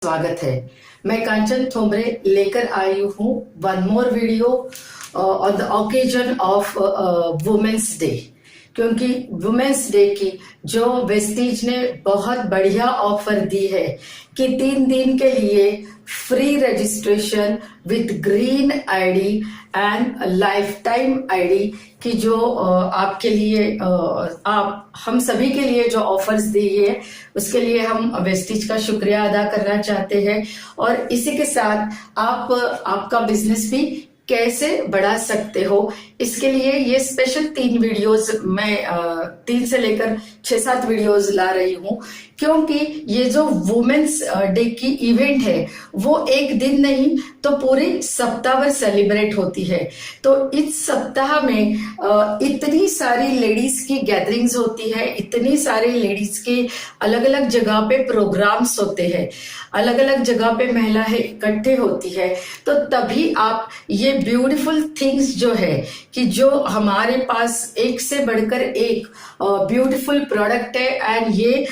स्वागत है। मैं कांचन थोमरे लेकर आई हूँ one more video on the occasion of women's day, क्योंकि वुमेन्स डे की जो वेस्टीज ने बहुत बढ़िया ऑफर दी है कि 3 दिन के लिए free registration with green ID and life time ID की जो आपके लिए आप हम सभी के लिए जो ऑफर्स दी है उसके लिए हम वेस्टीज का शुक्रिया अदा करना चाहते हैं। और इसी के साथ आप आपका बिजनेस भी कैसे बढ़ा सकते हो, इसके लिए ये स्पेशल 3 वीडियोस मैं 3 से लेकर 6-7 वीडियोस ला रही हूँ, क्योंकि ये जो वुमेन्स डे की इवेंट है वो एक दिन नहीं तो पूरे सप्ताह भर सेलिब्रेट होती है। तो इस सप्ताह में इतनी सारी लेडीज की गैदरिंग्स होती है, इतनी सारी लेडीज के अलग अलग जगह पे प्रोग्राम्स होते हैं, अलग अलग जगह पे महिलाएं इकट्ठे होती है। तो तभी आप ये ब्यूटीफुल थिंग्स जो है कि जो हमारे पास एक से बढ़कर एक ब्यूटीफुल प्रोडक्ट है एंड ये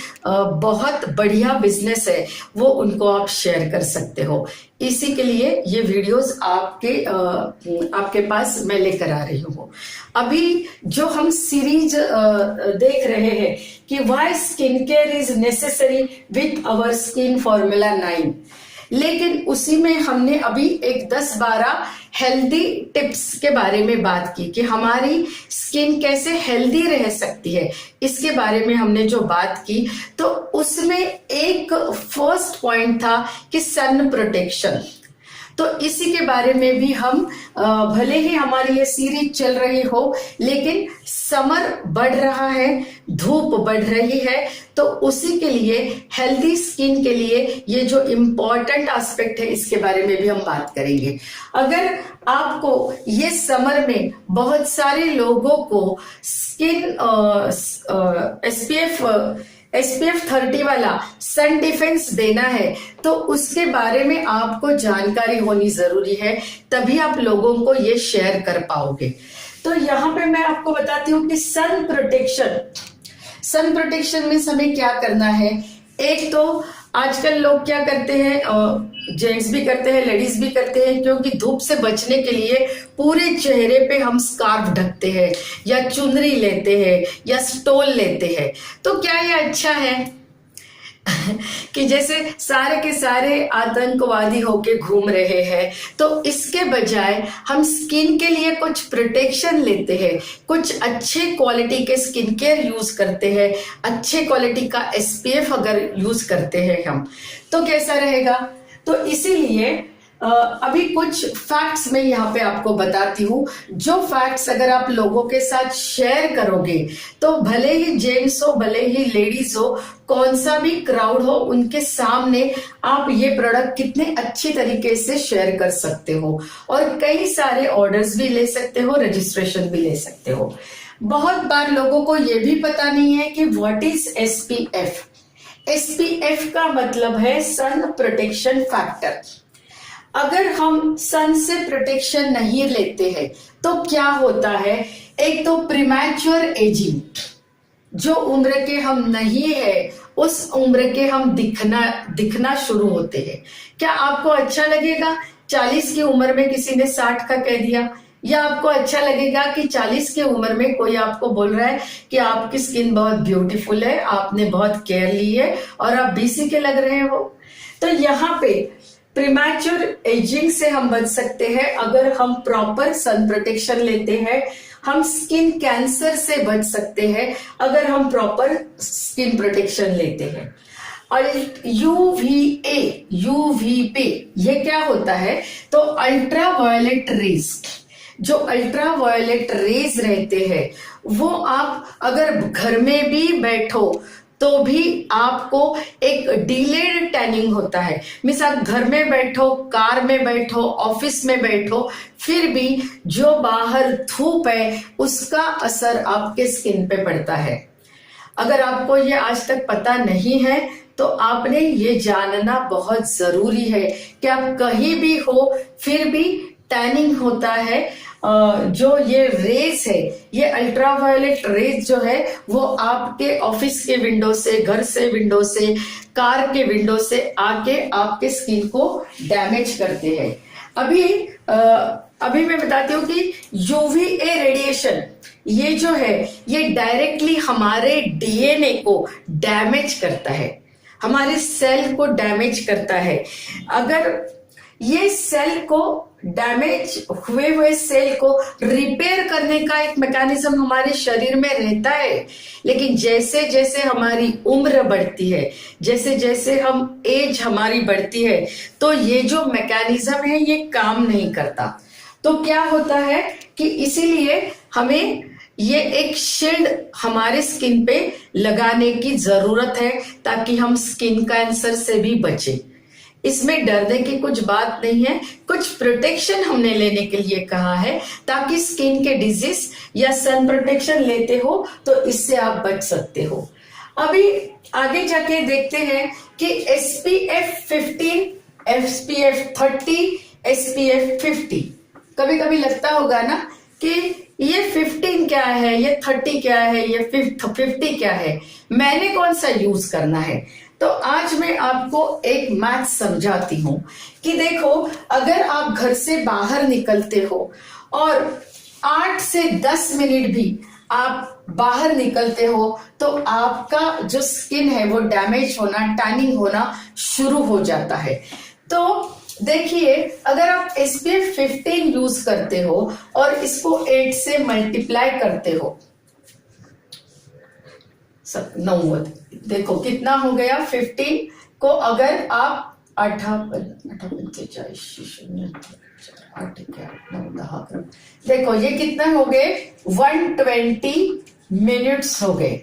बहुत बढ़िया बिजनेस है, वो उनको आप शेयर कर सकते हो। इसी के लिए ये वीडियोस आपके पास मैं लेकर आ रही हूँ। अभी जो हम सीरीज देख रहे हैं कि why skin care is necessary with our skin formula 9, लेकिन उसी में हमने अभी एक 10-12 हेल्दी टिप्स के बारे में बात की कि हमारी स्किन कैसे हेल्दी रह सकती है। इसके बारे में हमने जो बात की तो उसमें एक फर्स्ट पॉइंट था कि सन प्रोटेक्शन। तो इसी के बारे में भी हम भले ही हमारी ये सीरीज चल रही हो, लेकिन समर बढ़ रहा है, धूप बढ़ रही है, तो उसी के लिए हेल्दी स्किन के लिए ये जो इम्पोर्टेंट एस्पेक्ट है इसके बारे में भी हम बात करेंगे। अगर आपको ये समर में बहुत सारे लोगों को स्किन SPF 30 वाला सन डिफेंस देना है, तो उसके बारे में आपको जानकारी होनी जरूरी है, तभी आप लोगों को ये शेयर कर पाओगे। तो यहाँ पे मैं आपको बताती हूँ कि सन प्रोटेक्शन में हमें क्या करना है। एक तो आजकल लोग क्या करते हैं, जेंट्स भी करते हैं, लेडीज भी करते हैं, क्योंकि धूप से बचने के लिए पूरे चेहरे पे हम स्कार्फ ढकते हैं या चुनरी लेते हैं या स्टोल लेते हैं। तो क्या ये अच्छा है कि जैसे सारे के सारे आतंकवादी होके घूम रहे हैं, तो इसके बजाय हम स्किन के लिए कुछ प्रोटेक्शन लेते हैं, कुछ अच्छे क्वालिटी के स्किन केयर यूज करते हैं, अच्छे क्वालिटी का SPF अगर यूज करते हैं हम, तो कैसा रहेगा। तो इसीलिए अभी कुछ फैक्ट्स मैं यहाँ पे आपको बताती हूँ, जो फैक्ट्स अगर आप लोगों के साथ शेयर करोगे तो भले ही जेंट्स हो भले ही लेडीज हो, कौन सा भी क्राउड हो, उनके सामने आप ये प्रोडक्ट कितने अच्छी तरीके से शेयर कर सकते हो और कई सारे ऑर्डर्स भी ले सकते हो, रजिस्ट्रेशन भी ले सकते हो। बहुत बार लोगों को ये भी पता नहीं है कि व्हाट इज SPF का मतलब है सन प्रोटेक्शन फैक्टर। अगर हम सन से प्रोटेक्शन नहीं लेते हैं तो क्या होता है, एक तो प्रीमैच्योर एजिंग, जो उम्र के हम नहीं है उस उम्र के हम दिखना शुरू होते हैं। क्या आपको अच्छा लगेगा 40 की उम्र में किसी ने 60 का कह दिया, या आपको अच्छा लगेगा कि 40 की उम्र में कोई आपको बोल रहा है कि आपकी स्किन बहुत ब्यूटीफुल है, आपने बहुत केयर ली है और आप 20 के लग रहे हो। तो यहाँ पे प्रीमैच्योर एजिंग से हम बच सकते हैं अगर हम प्रॉपर सन प्रोटेक्शन लेते हैं। हम स्किन कैंसर से बच सकते हैं अगर हम प्रॉपर स्किन प्रोटेक्शन लेते हैं। और UVP ये क्या होता है, तो अल्ट्रा वायलेट रेज, जो अल्ट्रा वायलेट रेज रहते हैं वो आप अगर घर में भी बैठो तो भी आपको एक डिलेड टैनिंग होता है। मीन्स आप घर में बैठो, कार में बैठो, ऑफिस में बैठो, फिर भी जो बाहर धूप है उसका असर आपके स्किन पे पड़ता है। अगर आपको ये आज तक पता नहीं है तो आपने ये जानना बहुत जरूरी है कि आप कहीं भी हो फिर भी टैनिंग होता है जो ये रेज है, ये अल्ट्रावायलेट रेज जो है वो आपके ऑफिस के विंडो से, घर से विंडो से, कार के विंडो से आके आपके स्किन को डैमेज करते हैं। अभी मैं बताती हूँ कि यूवीए रेडिएशन ये जो है ये डायरेक्टली हमारे डीएनए को डैमेज करता है, हमारे सेल को डैमेज करता है। अगर ये सेल को डैमेज हुए सेल को रिपेयर करने का एक मैकेनिज्म हमारे शरीर में रहता है, लेकिन जैसे जैसे हमारी उम्र बढ़ती है, जैसे जैसे हम एज हमारी बढ़ती है, तो ये जो मैकेनिज्म है ये काम नहीं करता। तो क्या होता है कि इसीलिए हमें ये एक शील्ड हमारे स्किन पे लगाने की जरूरत है ताकि हम स्किन कैंसर से भी बचे। इसमें डरने की कुछ बात नहीं है, कुछ प्रोटेक्शन हमने लेने के लिए कहा है ताकि स्किन के डिजीज या सन प्रोटेक्शन लेते हो तो इससे आप बच सकते हो। अभी आगे जाके देखते हैं कि SPF 15, SPF 30, SPF 50। कभी कभी लगता होगा ना कि ये 15 क्या है, ये 30 क्या है, ये 50 क्या है, मैंने कौन सा यूज करना है। तो आज मैं आपको एक मैथ समझाती हूँ कि देखो, अगर आप घर से बाहर निकलते हो और 8 से 10 मिनट भी आप बाहर निकलते हो तो आपका जो स्किन है वो डैमेज होना, टैनिंग होना शुरू हो जाता है। तो देखिए, अगर आप SPF 15 यूज करते हो और इसको 8 से मल्टीप्लाई करते हो, 9, देखो कितना हो गया। 15 को अगर आप 8 देखो ये कितना हो गए, 120 मिनट्स हो गए।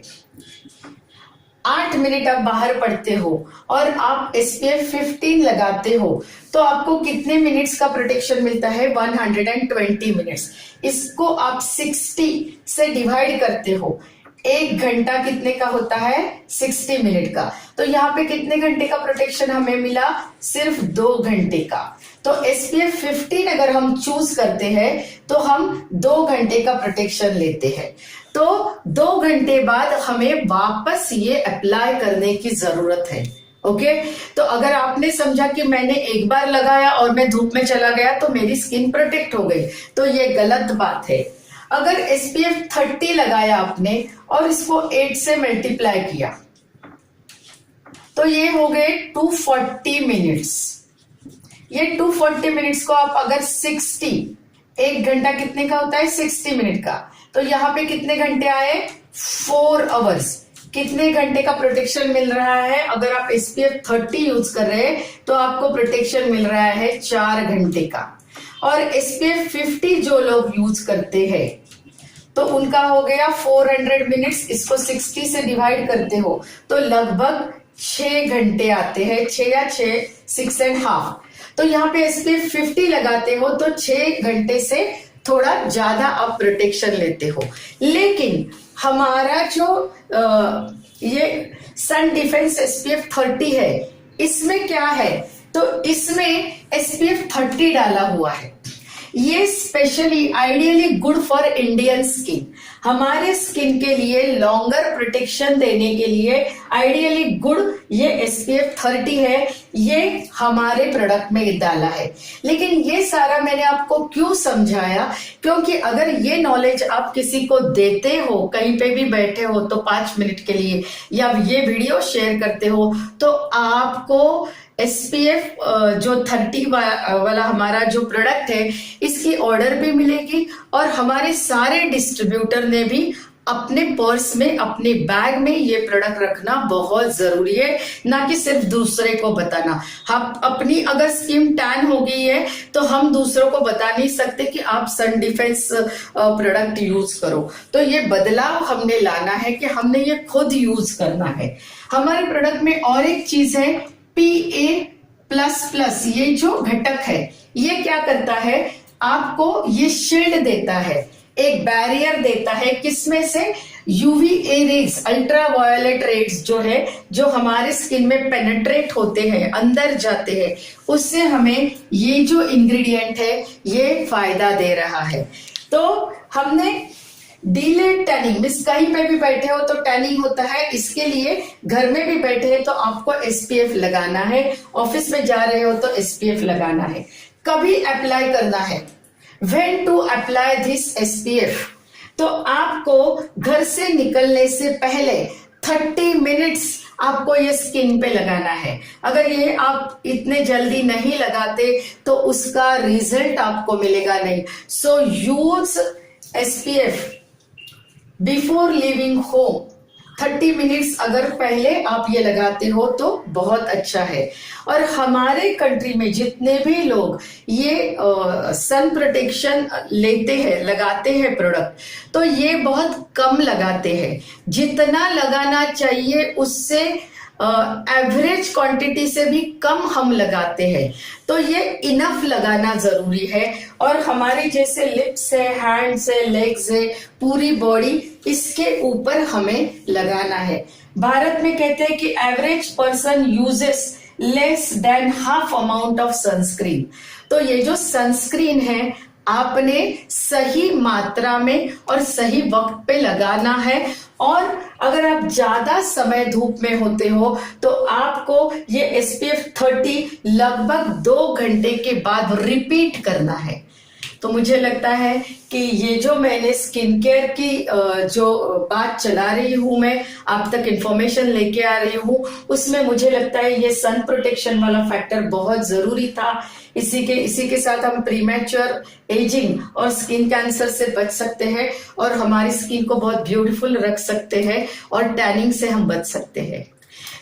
8 मिनट आप बाहर पड़ते हो और आप SPF 15 लगाते हो तो आपको कितने मिनट्स का प्रोटेक्शन मिलता है, 120 मिनट्स। इसको आप 60 से डिवाइड करते हो, 1 घंटा कितने का होता है, 60 मिनट का। तो यहाँ पे कितने घंटे का प्रोटेक्शन हमें मिला, सिर्फ 2 घंटे का। तो SPF 15 अगर हम चूज करते हैं तो हम 2 घंटे का प्रोटेक्शन लेते हैं। तो 2 घंटे बाद हमें वापस ये अप्लाई करने की जरूरत है। ओके, तो अगर आपने समझा कि मैंने एक बार लगाया और मैं धूप में चला गया तो मेरी स्किन प्रोटेक्ट हो गई, तो ये गलत बात है। अगर SPF 30 लगाया आपने और इसको 8 से मल्टीप्लाई किया तो ये हो गए 240 मिनट्स। ये 240 मिनट्स को आप अगर 60, 1 घंटा कितने का होता है, 60 मिनट का, तो यहाँ पे कितने घंटे आए, 4 आवर्स। कितने घंटे का प्रोटेक्शन मिल रहा है, अगर आप SPF 30 यूज कर रहे हैं तो आपको प्रोटेक्शन मिल रहा है 4 घंटे का। और SPF 50 जो लोग यूज करते हैं तो उनका हो गया 400 मिनट्स। इसको 60 से डिवाइड करते हो तो लगभग 6 घंटे आते हैं, 6 या 6.5। तो यहाँ पे SPF 50 लगाते हो तो 6 घंटे से थोड़ा ज्यादा आप प्रोटेक्शन लेते हो। लेकिन हमारा जो ये सन डिफेंस SPF 30 है, इसमें क्या है, तो इसमें SPF 30 डाला हुआ है। ये specially ideally good for Indian skin, हमारे स्किन के लिए लॉन्गर प्रोटेक्शन देने के लिए आइडियली गुड ये SPF 30 है, ये हमारे प्रोडक्ट में डाला है। लेकिन ये सारा मैंने आपको क्यों समझाया, क्योंकि अगर ये नॉलेज आप किसी को देते हो, कहीं पे भी बैठे हो तो 5 मिनट के लिए, या ये वीडियो शेयर करते हो, तो आपको SPF जो 30 वाला हमारा जो प्रोडक्ट है इसकी ऑर्डर भी मिलेगी और हमारे सारे डिस्ट्रीब्यूटर ने भी अपने पर्स में, अपने बैग में ये प्रोडक्ट रखना बहुत जरूरी है, ना कि सिर्फ दूसरे को बताना। हम अपनी अगर स्किन टैन हो गई है तो हम दूसरों को बता नहीं सकते कि आप सन डिफेंस प्रोडक्ट यूज करो। तो ये बदलाव हमने लाना है कि हमने ये खुद यूज करना है। हमारे प्रोडक्ट में और एक चीज है PA++, ये जो घटक है ये क्या करता है, आपको ये शील्ड देता है, एक बैरियर देता है, किसमें से, UVA rays, ultraviolet rays जो है, जो हमारे स्किन में पेनेट्रेट होते हैं, अंदर जाते हैं, उससे हमें ये जो इंग्रेडिएंट है ये फायदा दे रहा है। तो हमने डिलेड टैनिंग, मिस कहीं पे भी बैठे हो तो टैनिंग होता है, इसके लिए घर में भी बैठे हैं तो आपको एसपीएफ लगाना है, ऑफिस में जा रहे हो तो एसपीएफ लगाना है। कभी अप्लाई करना है, when to apply this SPF, तो आपको घर से निकलने से पहले 30 मिनट्स आपको ये स्किन पे लगाना है। अगर ये आप इतने जल्दी नहीं लगाते तो उसका रिजल्ट आपको मिलेगा नहीं। So use SPF before leaving home. 30 minutes अगर पहले आप ये लगाते हो तो बहुत अच्छा है। और हमारे कंट्री में जितने भी लोग ये सन प्रोटेक्शन लेते हैं, लगाते हैं प्रोडक्ट, तो ये बहुत कम लगाते हैं। जितना लगाना चाहिए उससे एवरेज क्वांटिटी से भी कम हम लगाते हैं। तो ये इनफ लगाना जरूरी है। और हमारे जैसे लिप्स है, हैंड्स है, लेग्स है, पूरी बॉडी, इसके ऊपर हमें लगाना है। भारत में कहते हैं कि average person uses less than half amount of sunscreen. तो ये जो सनस्क्रीन है आपने सही मात्रा में और सही वक्त पे लगाना है। और अगर आप ज्यादा समय धूप में होते हो तो आपको ये SPF 30 लगभग 2 घंटे के बाद रिपीट करना है। तो मुझे लगता है कि ये जो मैंने स्किन केयर की जो बात चला रही हूं, मैं आप तक इंफॉर्मेशन लेके आ रही हूं, उसमें मुझे लगता है ये सन प्रोटेक्शन वाला फैक्टर बहुत जरूरी था। इसी के साथ हम प्रीमैच्योर एजिंग और स्किन कैंसर से बच सकते हैं और हमारी स्किन को बहुत ब्यूटीफुल रख सकते हैं और टैनिंग से हम बच सकते हैं।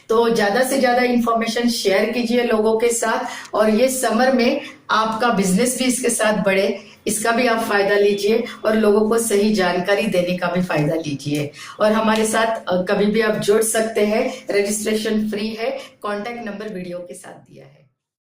तो ज्यादा से ज्यादा इंफॉर्मेशन शेयर कीजिए लोगों के साथ, और ये समर में आपका बिजनेस भी इसके साथ बढ़े, इसका भी आप फायदा लीजिए और लोगों को सही जानकारी देने का भी फायदा लीजिए। और हमारे साथ कभी भी आप जुड़ सकते हैं, रजिस्ट्रेशन फ्री है, कॉन्टैक्ट नंबर वीडियो के साथ दिया है।